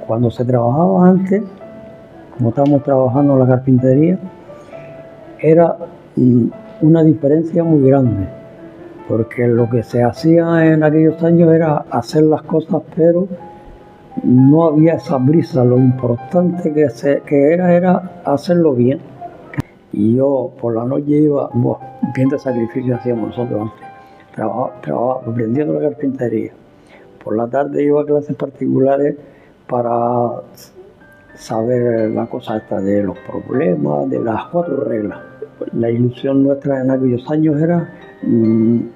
Cuando se trabajaba antes, como estábamos trabajando en la carpintería, era una diferencia muy grande, porque lo que se hacía en aquellos años era hacer las cosas, pero no había esa brisa. Lo importante que era hacerlo bien. Y yo por la noche iba, bien de sacrificio hacíamos nosotros antes, trabajaba aprendiendo la carpintería. Por la tarde iba a clases particulares para saber la cosa esta de los problemas, de las 4 reglas. La ilusión nuestra en aquellos años era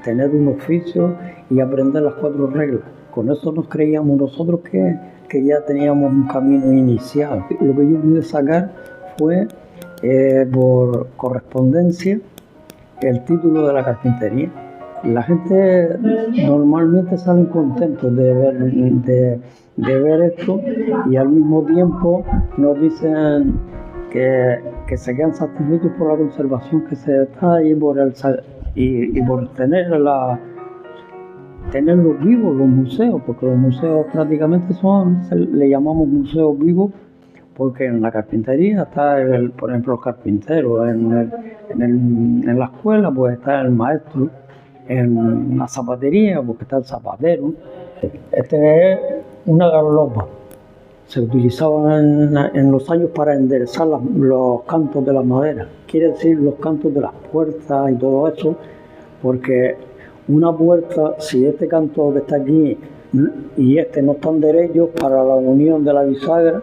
tener un oficio y aprender las 4 reglas. Con eso nos creíamos nosotros que ya teníamos un camino iniciado. Lo que yo pude sacar fue por correspondencia el título de la carpintería. La gente normalmente salen contentos de ver esto, y al mismo tiempo nos dicen que se quedan satisfechos por la conservación que se está y por tenerlos vivos, los museos, porque los museos prácticamente le llamamos museos vivos, porque en la carpintería está, por ejemplo, el carpintero, en la escuela pues está el maestro, en la zapatería porque está el zapatero. Este es una garlopa. Se utilizaba en los años para enderezar los cantos de la madera, quiere decir los cantos de las puertas y todo eso, porque una puerta, si este canto que está aquí y este no están derechos, para la unión de la bisagra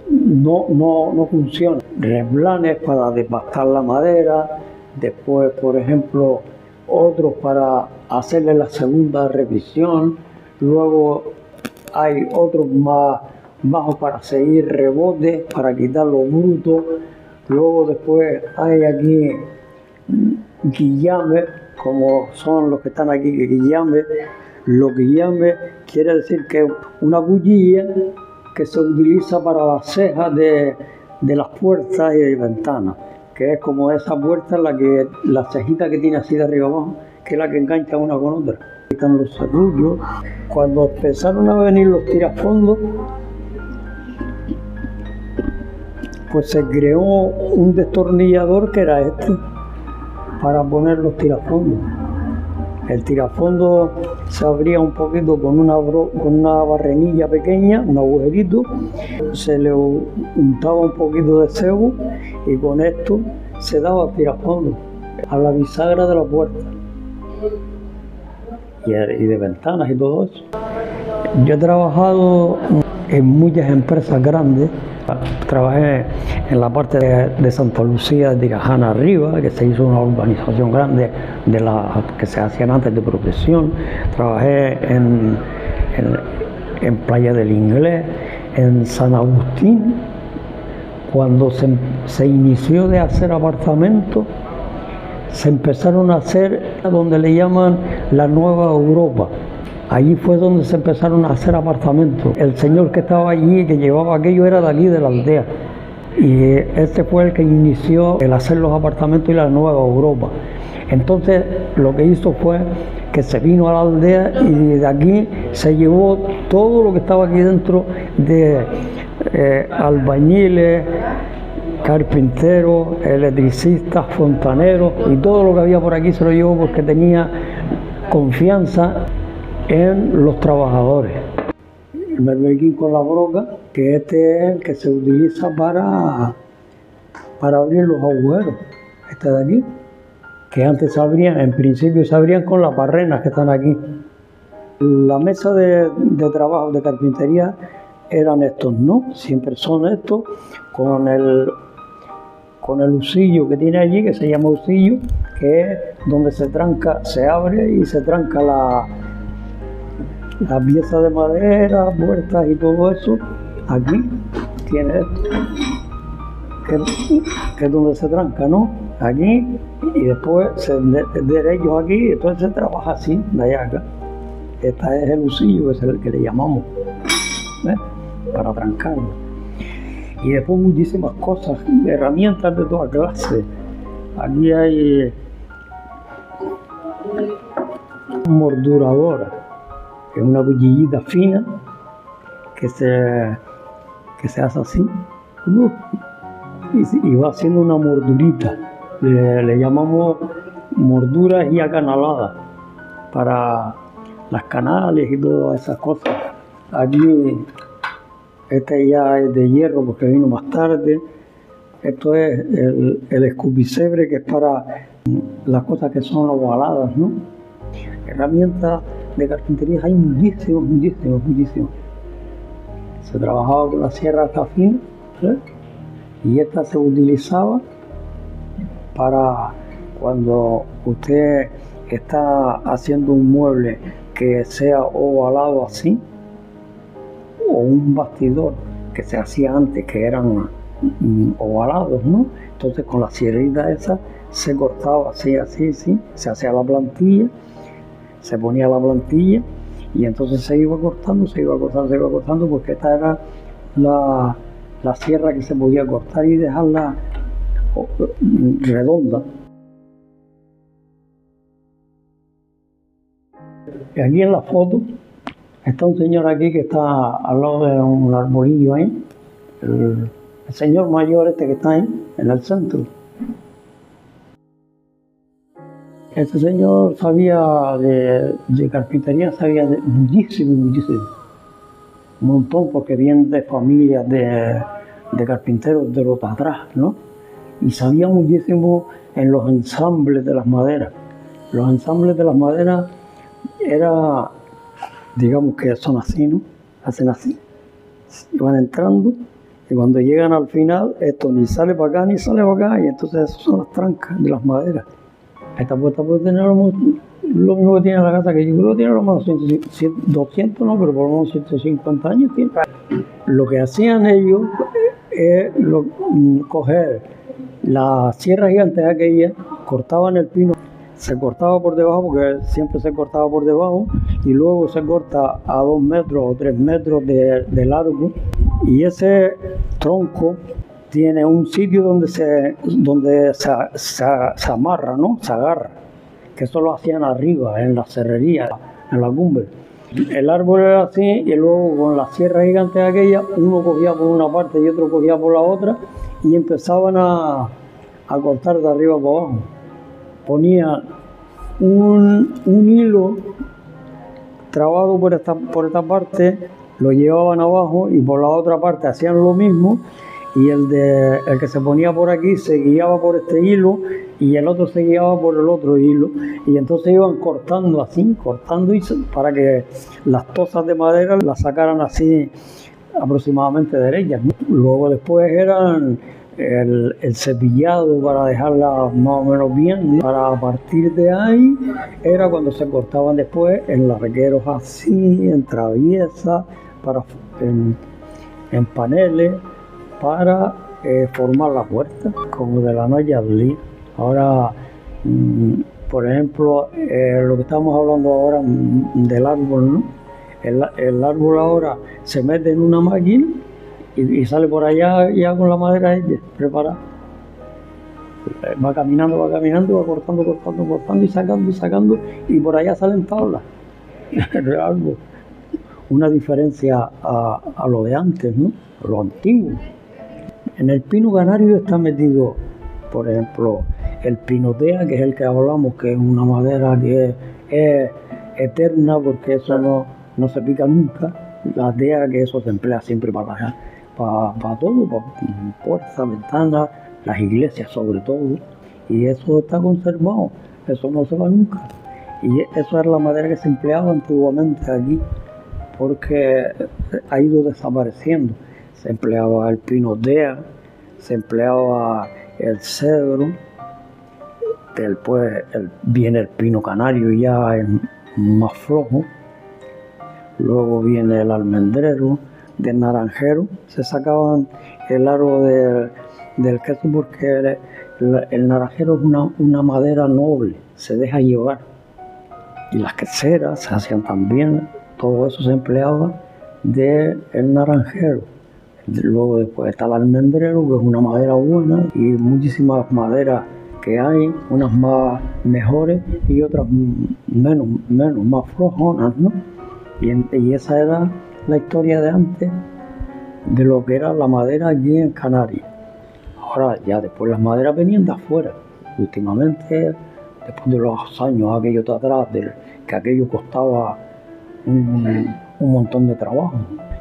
no funciona. Reblanes para desbastar la madera, después, por ejemplo, otros para hacerle la segunda revisión, luego hay otros más bajos para seguir rebotes, para quitar lo bruto, luego después hay aquí guillames, como son los que están aquí, que guillames. Los guillames quiere decir que es una cuchilla que se utiliza para las cejas de las puertas y de ventanas, que es como esa puerta, la cejita que tiene así de arriba abajo, que es la que engancha una con otra. Están los serrullos. Cuando empezaron a venir los tirafondos, pues se creó un destornillador que era este, para poner los tirafondos. El tirafondo se abría un poquito con una barrenilla pequeña, un agujerito, se le untaba un poquito de cebo y con esto se daba el tirafondo a la bisagra de la puerta y de ventanas y todo eso. Yo he trabajado en muchas empresas grandes. Trabajé en la parte de Santa Lucía, de Tirajana arriba, que se hizo una urbanización grande de las que se hacían antes de protección. Trabajé en Playa del Inglés, en San Agustín. Cuando se inició de hacer apartamentos, se empezaron a hacer donde le llaman la Nueva Europa. Allí fue donde se empezaron a hacer apartamentos. El señor que estaba allí, que llevaba aquello, era de aquí, de la aldea. Y este fue el que inició el hacer los apartamentos y la Nueva Europa. Entonces lo que hizo fue que se vino a la aldea y de aquí se llevó todo lo que estaba aquí dentro de albañiles, carpinteros, electricistas, fontaneros, y todo lo que había por aquí se lo llevó porque tenía confianza en los trabajadores. El berbequín con la broca, que este es el que se utiliza para abrir los agujeros, este de aquí, que antes se abrían, en principio se abrían con las barrenas que están aquí. La mesa de trabajo de carpintería eran estos, ¿no? Siempre son estos, con el husillo que tiene allí, que se llama husillo, que es donde se tranca, se abre y se tranca la pieza de madera, puertas y todo eso. Aquí tiene esto, que es donde se tranca, ¿no? Aquí, y después derecho aquí, entonces se trabaja así, de allá acá. Este es el husillo, que es el que le llamamos, ¿ves? Para trancarlo. Y después muchísimas cosas, herramientas de toda clase. Aquí hay morduradora, que es una cuchillita fina que se que se hace así, y va haciendo una mordurita. Le llamamos morduras y acanaladas para las canales y todas esas cosas. Aquí, este ya es de hierro porque vino más tarde. Esto es el escupicebre, que es para las cosas que son ovaladas, ¿no? Herramientas de carpintería hay muchísimas. Se trabajaba con la sierra hasta fina, ¿sí? Y esta se utilizaba para cuando usted está haciendo un mueble que sea ovalado así, o un bastidor que se hacía antes que eran ovalados, ¿no? Entonces con la sierrita esa se cortaba así, se hacía la plantilla, se ponía la plantilla y entonces se iba cortando, porque esta era la sierra que se podía cortar y dejarla redonda. Y aquí en la foto está un señor aquí que está al lado de un arbolillo ahí, el señor mayor este que está ahí, en el centro. Este señor sabía de carpintería, sabía muchísimo, un montón, porque viene de familias de carpinteros de los de atrás, ¿no? Y sabía muchísimo en los ensambles de las maderas. Los ensambles de las maderas era, digamos que son así, ¿no? Hacen así, van entrando y cuando llegan al final, esto ni sale para acá ni sale para acá, y entonces esas son las trancas de las maderas. Esta puerta puede tener lo mismo que tiene la casa, que yo creo que tiene lo menos 200, no, pero por lo menos 150 años tiene. Lo que hacían ellos es coger la sierra gigante aquella, cortaban el pino, se cortaba por debajo, porque siempre se cortaba por debajo, y luego se corta a 2 metros o 3 metros de largo, y ese tronco tiene un sitio donde se amarra, ¿no? Se agarra, que eso lo hacían arriba, en la serrería, en la cumbre. El árbol era así, y luego con la sierra gigante aquella, uno cogía por una parte y otro cogía por la otra, y empezaban a cortar de arriba para abajo. Ponían un hilo trabado por esta parte, lo llevaban abajo, y por la otra parte hacían lo mismo, y el que se ponía por aquí se guiaba por este hilo y el otro se guiaba por el otro hilo, y entonces iban cortando así, para que las tozas de madera las sacaran así aproximadamente derechas. Luego después eran el cepillado para dejarla más o menos bien. Para partir de ahí era cuando se cortaban después en largueros así, en traviesas, en paneles, para formar la puerta, como de la Nayarli. Ahora, por ejemplo, lo que estamos hablando ahora del árbol, ¿no? El árbol ahora se mete en una máquina y sale por allá ya con la madera ella preparada. Va caminando, va cortando y sacando, y por allá salen tablas del árbol. Una diferencia a lo de antes, ¿no? Lo antiguo. En el pino canario está metido, por ejemplo, el pinotea, que es el que hablamos, que es una madera que es eterna, porque eso no se pica nunca. La tea, que eso se emplea siempre para todo, para puertas, ventanas, las iglesias sobre todo, y eso está conservado, eso no se va nunca. Y eso era la madera que se empleaba antiguamente aquí, porque ha ido desapareciendo. Se empleaba el pinotea, se empleaba el cedro, después viene el pino canario ya es más flojo, luego viene el almendrero, del naranjero. Se sacaban el aro del queso porque el naranjero es una madera noble, se deja llevar, y las queseras se hacían también, todo eso se empleaba del naranjero. Luego después está el almendrero, que es una madera buena, y muchísimas maderas que hay, unas más mejores y otras menos, más flojonas, ¿no? Y esa era la historia de antes de lo que era la madera allí en Canarias. Ahora ya después las maderas venían de afuera. Últimamente, después de los años aquellos de atrás, que aquello costaba un montón de trabajo.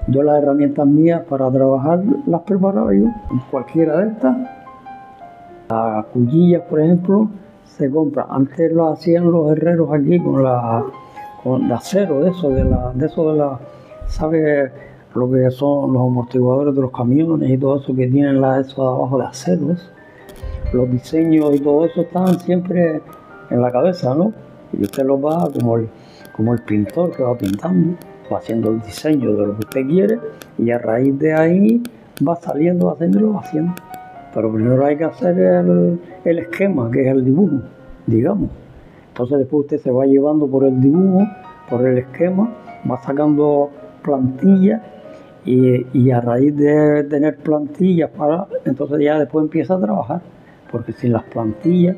Yo las herramientas mías para trabajar las preparaba yo, cualquiera de estas. Las cuchillas, por ejemplo, se compran. Antes lo hacían los herreros aquí con de acero, ¿sabes lo que son los amortiguadores de los camiones y todo eso que tienen eso de abajo de acero? Los diseños y todo eso estaban siempre en la cabeza, ¿no? Y usted lo va como el pintor que va pintando, va haciendo el diseño de lo que usted quiere y a raíz de ahí va saliendo, haciendo. Pero primero hay que hacer el esquema, que es el dibujo, digamos. Entonces después usted se va llevando por el dibujo, por el esquema, va sacando plantillas y a raíz de tener plantillas entonces ya después empieza a trabajar. Porque sin las plantillas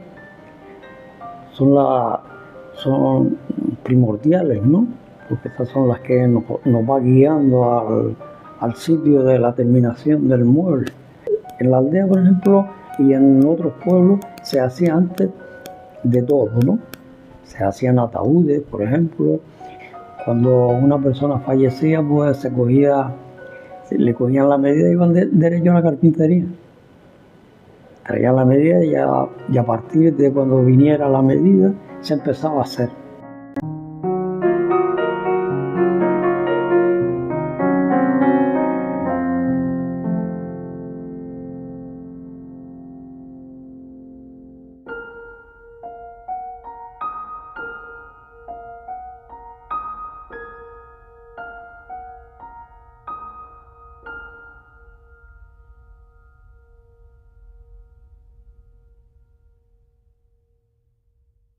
son primordiales, ¿no? Porque esas son las que nos va guiando al sitio de la terminación del mueble. En la aldea, por ejemplo, y en otros pueblos se hacía antes de todo, ¿no? Se hacían ataúdes, por ejemplo. Cuando una persona fallecía, pues le cogían la medida y iban derecho a la carpintería. Traían la medida y a partir de cuando viniera la medida se empezaba a hacer.